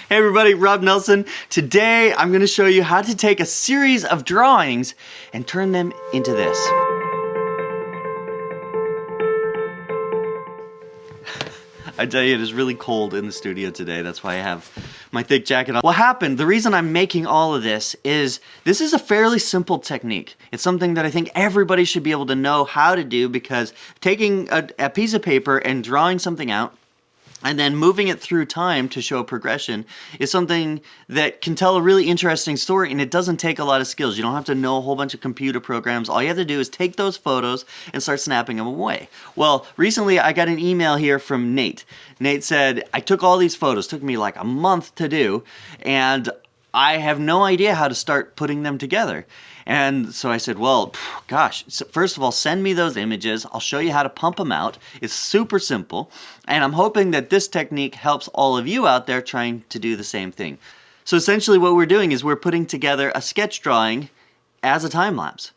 Hey everybody, Rob Nelson. Today I'm going to show you how to take a series of drawings and turn them into this. I tell you, it is really cold in the studio today. That's why I have my thick jacket on. What happened, the reason I'm making all of this is a fairly simple technique. It's something that I think everybody should be able to know how to do, because taking a piece of paper and drawing something out and then moving it through time to show progression is something that can tell a really interesting story, and it doesn't take a lot of skills. You don't have to know a whole bunch of computer programs. All you have to do is take those photos and start snapping them away. Well, recently I got an email here from Nate. Nate said, I took all these photos, took me like a month to do, and I have no idea how to start putting them together. And so I said, well, gosh, so first of all, send me those images. I'll show you how to pump them out. It's super simple. And I'm hoping that this technique helps all of you out there trying to do the same thing. So essentially what we're doing is we're putting together a sketch drawing as a time lapse.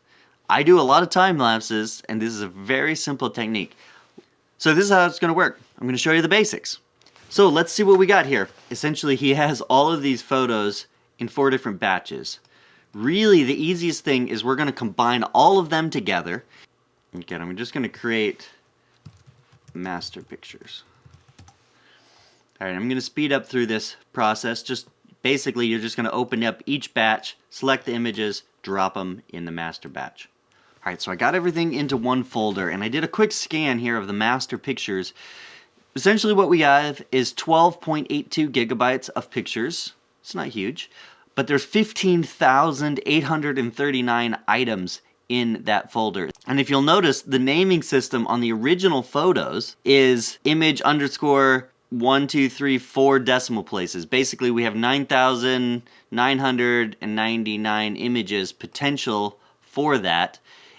I do a lot of time lapses, and this is a very simple technique. So this is how it's going to work. I'm going to show you the basics. So let's see what we got here. Essentially, he has all of these photos in 4 different batches. Really, the easiest thing is we're going to combine all of them together. Okay, I'm just going to create master pictures. Alright, I'm going to speed up through this process. Just basically, you're just going to open up each batch, select the images, drop them in the master batch. Alright, so I got everything into one folder, and I did a quick scan here of the master pictures. Essentially what we have is 12.82 gigabytes of pictures. It's not huge. But there's 15,839 items in that folder. And if you'll notice, the naming system on the original photos is image underscore 1, 2, 3, 4 decimal places. Basically, we have 9,999 images potential for that.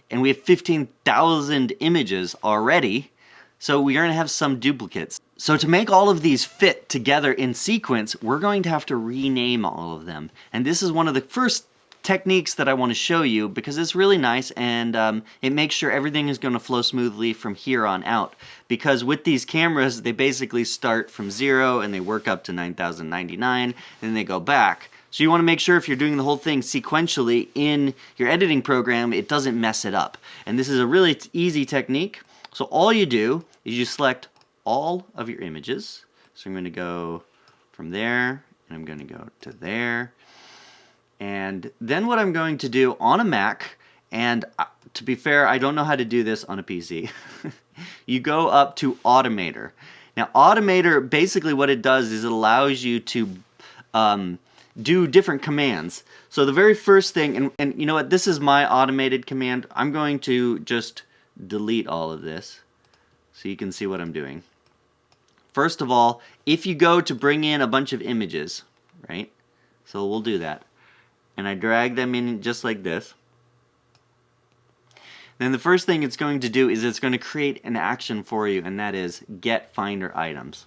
And we have 15,000 images already. So we're going to have some duplicates. So to make all of these fit together in sequence, we're going to have to rename all of them. And this is one of the first techniques that I want to show you, because it's really nice, and it makes sure everything is going to flow smoothly from here on out. Because with these cameras, they basically start from 0 and they work up to 9,099, and then they go back. So you want to make sure if you're doing the whole thing sequentially in your editing program, it doesn't mess it up. And this is a really easy technique. So all you do is you select all of your images. So I'm going to go from there, and I'm going to go to there. And then what I'm going to do on a Mac, and to be fair, I don't know how to do this on a PC. You go up to Automator. Now Automator, basically what it does is it allows you to do different commands. So the very first thing, and you know what, this is my automated command. I'm going to just delete all of this so you can see what I'm doing. First of all, if you go to bring in a bunch of images, right? So we'll do that. And I drag them in just like this. Then the first thing it's going to do is it's going to create an action for you, and that is get finder items.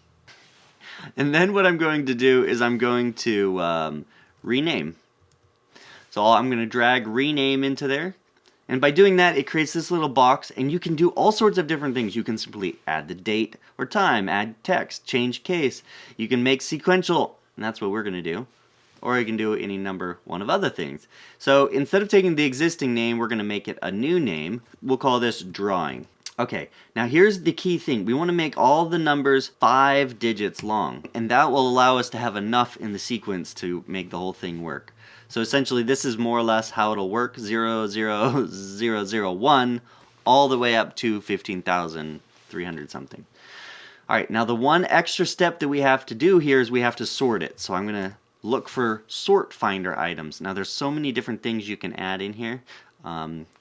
And then what I'm going to do is I'm going to rename. So I'm going to drag rename into there. And by doing that, it creates this little box, and you can do all sorts of different things. You can simply add the date or time, add text, change case. You can make sequential, and that's what we're going to do. Or you can do any number one of other things. So instead of taking the existing name, we're going to make it a new name. We'll call this drawing. Okay, now here's the key thing. We want to make all the numbers 5 digits long, and that will allow us to have enough in the sequence to make the whole thing work. So essentially this is more or less how it'll work, 00001 all the way up to 15,300 something. Alright, now the one extra step that we have to do here is we have to sort it. So I'm going to look for sort finder items. Now there's so many different things you can add in here.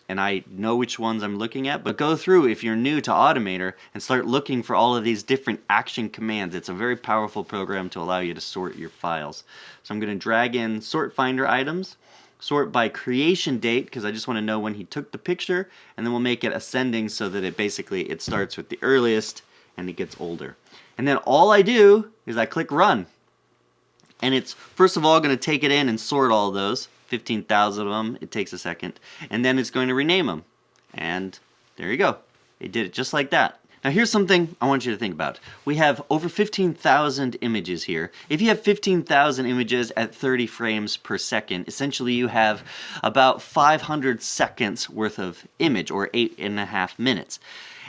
And I know which ones I'm looking at, but go through if you're new to Automator and start looking for all of these different action commands. It's a very powerful program to allow you to sort your files. So I'm going to drag in sort finder items, sort by creation date, because I just want to know when he took the picture, and then we'll make it ascending so that it starts with the earliest and it gets older. And then all I do is I click run. And it's first of all going to take it in and sort all of those. 15,000 of them. It takes a second. And then it's going to rename them. And there you go. It did it just like that. Now here's something I want you to think about. We have over 15,000 images here. If you have 15,000 images at 30 frames per second, essentially you have about 500 seconds worth of image, or 8.5 minutes.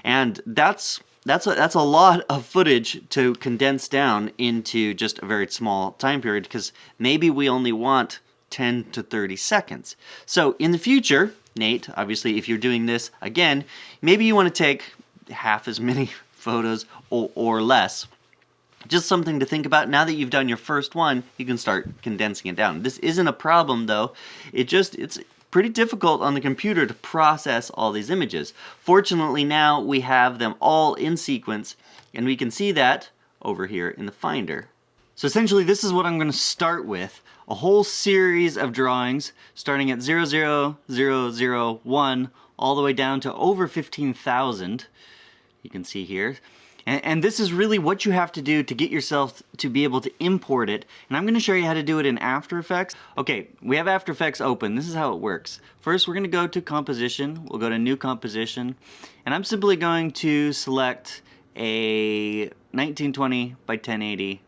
And that's a lot of footage to condense down into just a very small time period, because maybe we only want 10 to 30 seconds. So in the future, Nate, obviously if you're doing this again, maybe you want to take half as many photos or less. Just something to think about. Now that you've done your first one, you can start condensing it down. This isn't a problem though. It's pretty difficult on the computer to process all these images. Fortunately now we have them all in sequence, and we can see that over here in the Finder. So essentially this is what I'm going to start with. A whole series of drawings starting at 00001 all the way down to over 15,000. You can see here. And this is really what you have to do to get yourself to be able to import it. And I'm going to show you how to do it in After Effects. Okay, we have After Effects open. This is how it works. First, we're going to go to Composition. We'll go to New Composition. And I'm simply going to select a 1920 by 1080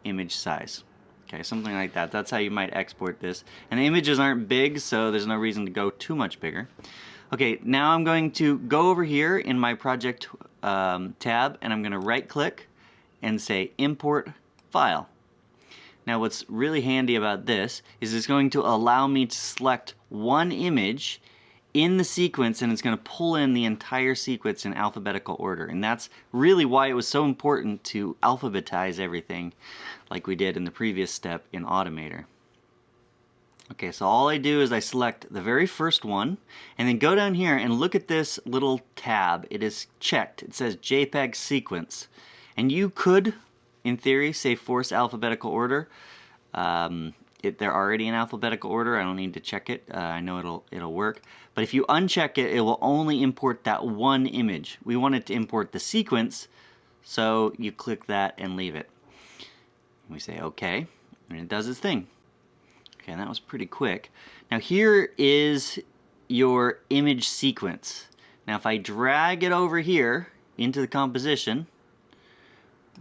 image size. Okay, something like that. That's how you might export this. And the images aren't big, so there's no reason to go too much bigger. Okay, now I'm going to go over here in my project tab, and I'm going to right click and say Import File. Now what's really handy about this is it's going to allow me to select one image in the sequence, and it's going to pull in the entire sequence in alphabetical order. And that's really why it was so important to alphabetize everything like we did in the previous step in Automator. Okay, so all I do is I select the very first one, and then go down here and look at this little tab. It is checked. It says JPEG sequence. And you could, in theory, say force alphabetical order. They're already in alphabetical order. I don't need to check it. I know it'll work. But if you uncheck it, it will only import that one image. We want it to import the sequence, so you click that and leave it. We say OK, and it does its thing. Okay, that was pretty quick. Now here is your image sequence. Now if I drag it over here into the composition,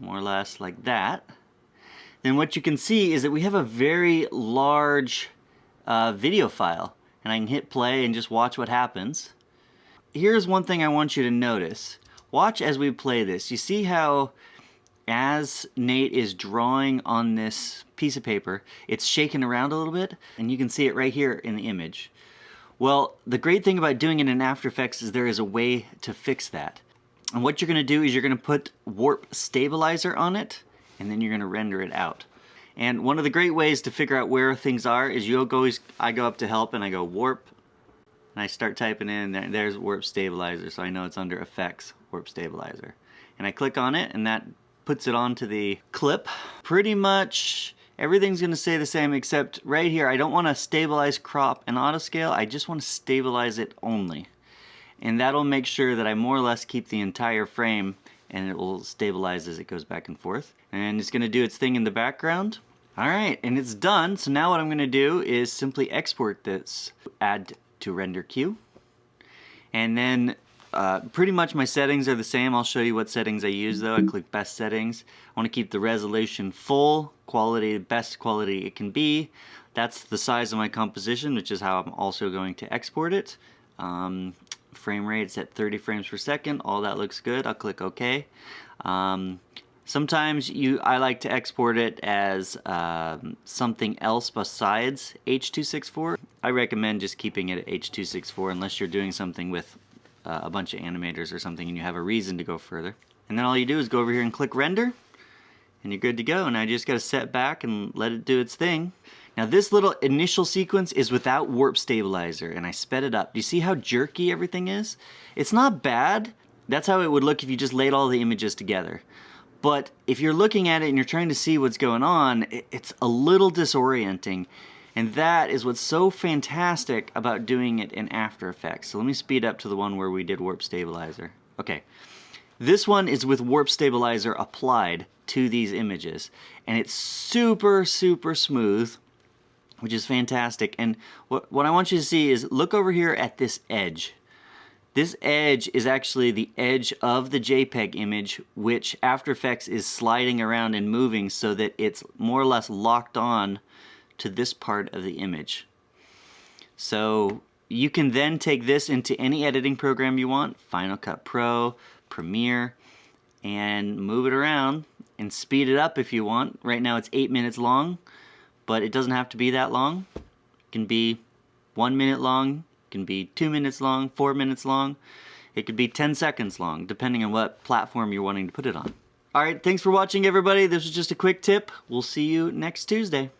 more or less like that, then what you can see is that we have a very large video file. And I can hit play and just watch what happens. Here's one thing I want you to notice. Watch as we play this. You see how as Nate is drawing on this piece of paper, it's shaking around a little bit, and you can see it right here in the image. Well, the great thing about doing it in After Effects is there is a way to fix that. And what you're going to do is you're going to put warp stabilizer on it, and then you're going to render it out. And one of the great ways to figure out where things are is I go up to help and I go warp, and I start typing in, there's warp stabilizer, so I know it's under effects, warp stabilizer. And I click on it, and that puts it onto the clip. Pretty much everything's going to stay the same, except right here I don't want to stabilize, crop, and auto scale. I just want to stabilize it only. And that'll make sure that I more or less keep the entire frame, and it will stabilize as it goes back and forth. And it's going to do its thing in the background. Alright, and it's done. So now what I'm going to do is simply export this, add to render queue. And then pretty much my settings are the same. I'll show you what settings I use though. I click best settings. I want to keep the resolution full, quality, best quality it can be. That's the size of my composition, which is how I'm also going to export it. Frame rate is at 30 frames per second. All that looks good. I'll click OK. Sometimes I like to export it as something else besides H.264. I recommend just keeping it at H.264 unless you're doing something with a bunch of animators or something and you have a reason to go further. And then all you do is go over here and click render, and you're good to go. Now you just got to set back and let it do its thing. Now this little initial sequence is without warp stabilizer, and I sped it up. Do you see how jerky everything is? It's not bad. That's how it would look if you just laid all the images together. But if you're looking at it and you're trying to see what's going on, it's a little disorienting. And that is what's so fantastic about doing it in After Effects. So let me speed up to the one where we did warp stabilizer. Okay, this one is with warp stabilizer applied to these images. And it's super, super smooth, which is fantastic. And what I want you to see is look over here at this edge. This edge is actually the edge of the JPEG image, which After Effects is sliding around and moving so that it's more or less locked on to this part of the image. So you can then take this into any editing program you want, Final Cut Pro, Premiere, and move it around and speed it up if you want. Right now it's 8 minutes long, but it doesn't have to be that long. It can be 1 minute long, it can be 2 minutes long, 4 minutes long. It could be 10 seconds long, depending on what platform you're wanting to put it on. Alright, thanks for watching everybody. This was just a quick tip. We'll see you next Tuesday.